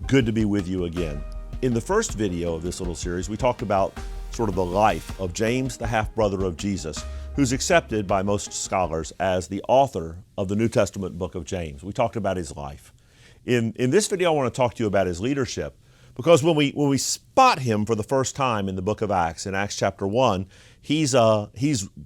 Good to be with you again. In the first video of this little series, we talked about sort of the life of James, the half-brother of Jesus, who's accepted by most scholars as the author of the New Testament book of James. We talked about his life. In this video, I want to talk to you about his leadership, because when we spot him for the first time in the book of Acts, in Acts chapter 1, he's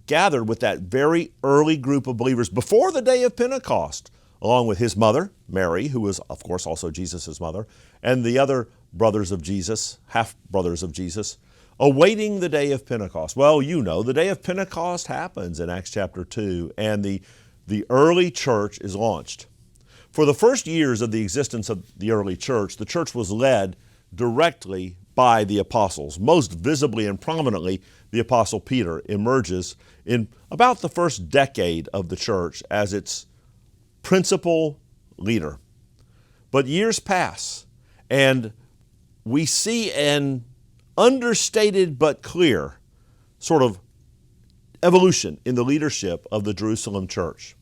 gathered with that very early group of believers before the day of Pentecost, along with his mother, Mary, who was, of course, also Jesus' mother, and the other brothers of Jesus, half-brothers of Jesus, awaiting the day of Pentecost. Well, you know, the day of Pentecost happens in Acts chapter 2, and the early church is launched. For the first years of the existence of the early church, the church was led directly by the apostles. Most visibly and prominently, the apostle Peter emerges in about the first decade of the church as its principal leader. But years pass, and we see an understated but clear sort of evolution in the leadership of the Jerusalem church.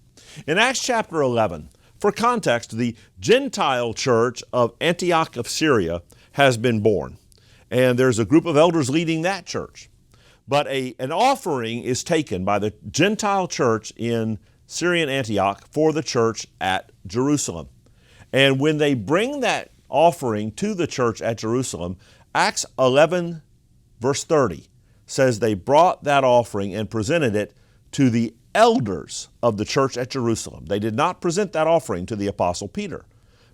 In Acts chapter 11, for context, the Gentile church of Antioch of Syria has been born, and there's a group of elders leading that church. But an offering is taken by the Gentile church in Syrian Antioch for the church at Jerusalem. And when they bring that offering to the church at Jerusalem, Acts 11 verse 30 says they brought that offering and presented it to the elders of the church at Jerusalem. They did not present that offering to the apostle Peter,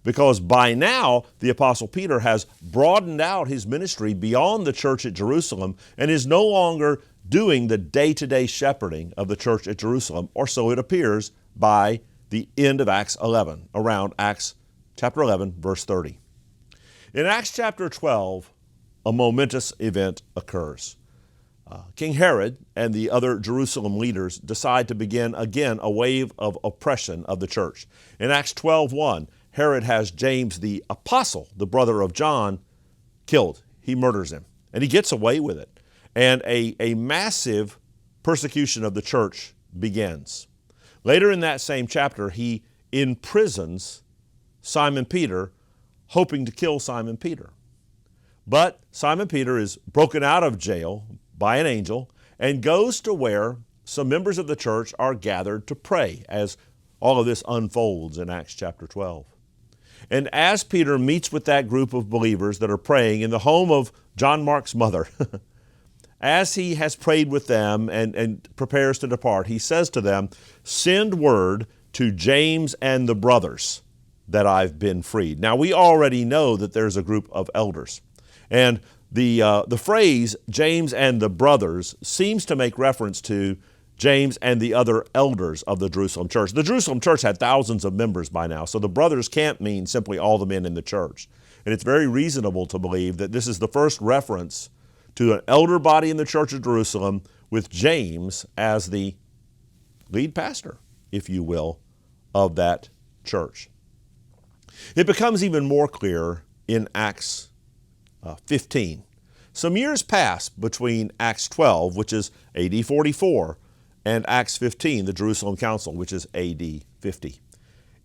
because by now the apostle Peter has broadened out his ministry beyond the church at Jerusalem and is no longer doing the day-to-day shepherding of the church at Jerusalem, or so it appears by the end of Acts 11, around Acts chapter 11, verse 30. In Acts chapter 12, a momentous event occurs. King Herod and the other Jerusalem leaders decide to begin again a wave of oppression of the church. In Acts 12:1, Herod has James the apostle, the brother of John, killed. He murders him, and he gets away with it. And a massive persecution of the church begins. Later in that same chapter, he imprisons Simon Peter, hoping to kill Simon Peter. But Simon Peter is broken out of jail by an angel and goes to where some members of the church are gathered to pray, as all of this unfolds in Acts chapter 12. And as Peter meets with that group of believers that are praying in the home of John Mark's mother, as he has prayed with them and prepares to depart, he says to them, "Send word to James and the brothers that I've been freed." Now, we already know that there's a group of elders. And the phrase, James and the brothers, seems to make reference to James and the other elders of the Jerusalem church. The Jerusalem church had thousands of members by now, so the brothers can't mean simply all the men in the church. And it's very reasonable to believe that this is the first reference to an elder body in the church of Jerusalem, with James as the lead pastor, if you will, of that church. It becomes even more clear in Acts 15. Some years pass between Acts 12, which is AD 44, and Acts 15, the Jerusalem Council, which is AD 50.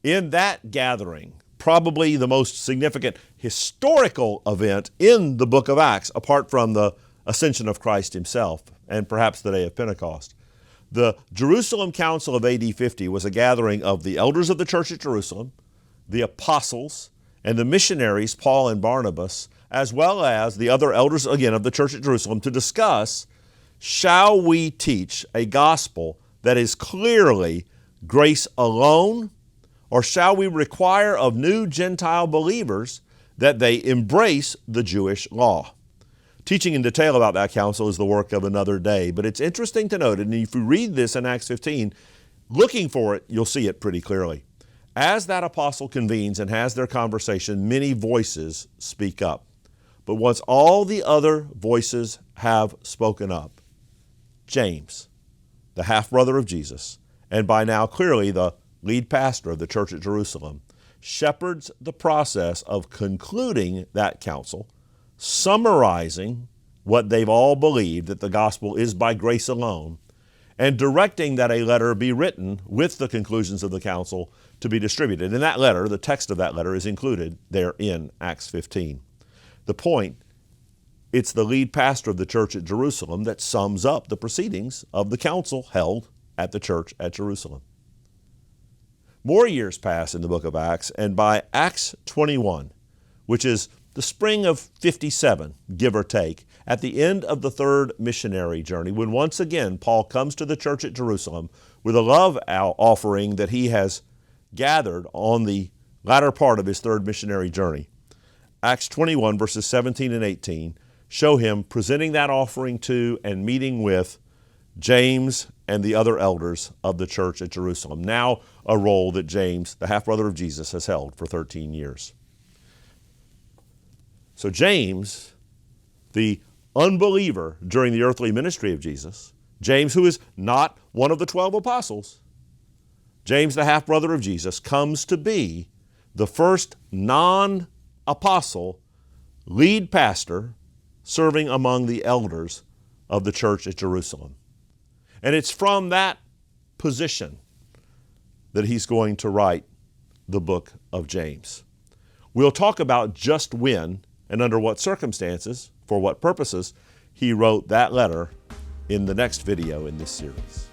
In that gathering, probably the most significant historical event in the book of Acts, apart from the ascension of Christ himself and perhaps the day of Pentecost, the Jerusalem Council of AD 50 was a gathering of the elders of the church at Jerusalem, the apostles, and the missionaries, Paul and Barnabas, as well as the other elders, again, of the church at Jerusalem, to discuss, shall we teach a gospel that is clearly grace alone, or shall we require of new Gentile believers that they embrace the Jewish law? Teaching in detail about that council is the work of another day, but it's interesting to note, and if you read this in Acts 15, looking for it, you'll see it pretty clearly. As that apostle convenes and has their conversation, many voices speak up. But once all the other voices have spoken up, James, the half-brother of Jesus, and by now clearly the lead pastor of the church at Jerusalem, shepherds the process of concluding that council, summarizing what they've all believed, that the gospel is by grace alone, and directing that a letter be written with the conclusions of the council to be distributed. And that letter, the text of that letter, is included there in Acts 15. The point, it's the lead pastor of the church at Jerusalem that sums up the proceedings of the council held at the church at Jerusalem. More years pass in the book of Acts, and by Acts 21, which is the spring of 57, give or take, at the end of the third missionary journey, when once again Paul comes to the church at Jerusalem with a love offering that he has gathered on the latter part of his third missionary journey, Acts 21, verses 17 and 18, show him presenting that offering to and meeting with James and the other elders of the church at Jerusalem, now a role that James, the half-brother of Jesus, has held for 13 years. So James, the unbeliever during the earthly ministry of Jesus, James, who is not one of the 12 apostles, James, the half-brother of Jesus, comes to be the first non-apostle lead pastor serving among the elders of the church at Jerusalem. And it's from that position that he's going to write the book of James. We'll talk about just when and under what circumstances, for what purposes, he wrote that letter in the next video in this series.